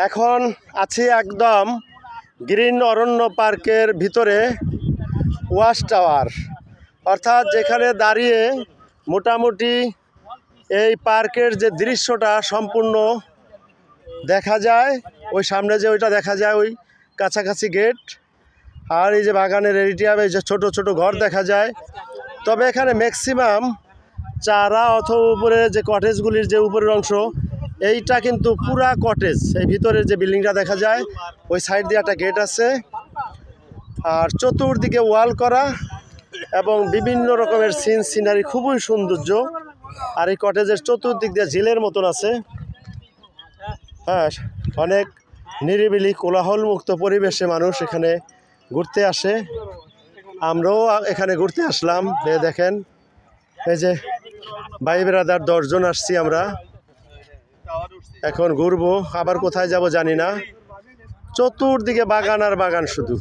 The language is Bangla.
এখন আছি একদম গ্রিন অরণ্য পার্কের ভিতরে ওয়াচ টাওয়ার, অর্থাৎ যেখানে দাঁড়িয়ে মোটামুটি এই পার্কের যে দৃশ্যটা সম্পূর্ণ দেখা যায়। ওই সামনে যে ওইটা দেখা যায়, ওই কাছাকাছি গেট, আর এই যে বাগানের এরিয়া, এই যে ছোট ছোট ঘর দেখা যায়। তবে এখানে ম্যাক্সিমাম চারা অথবা উপরে যে কটেজগুলির যে উপরের অংশ, এইটা কিন্তু পুরা কটেজ। এই ভিতরের যে বিল্ডিংটা দেখা যায়, ওই সাইড দিয়ে একটা গেট আছে, আর চতুর্দিকে ওয়াল করা এবং বিভিন্ন রকমের সিনারি, খুবই সৌন্দর্য। আর এই কটেজের চতুর্দিক দিয়ে ঝিলের মতন আছে। হ্যাঁ, অনেক নিরিবিলি কোলাহল মুক্ত পরিবেশে মানুষ এখানে ঘুরতে আসে। আমরাও এখানে ঘুরতে আসলাম। দেখেন, এই যে ভাই ব্রাদার 10 জন আসছি আমরা। এখন ঘুরবো, আবার কোথায় যাব জানি না। চতুর্দিকে বাগান আর বাগান শুধু।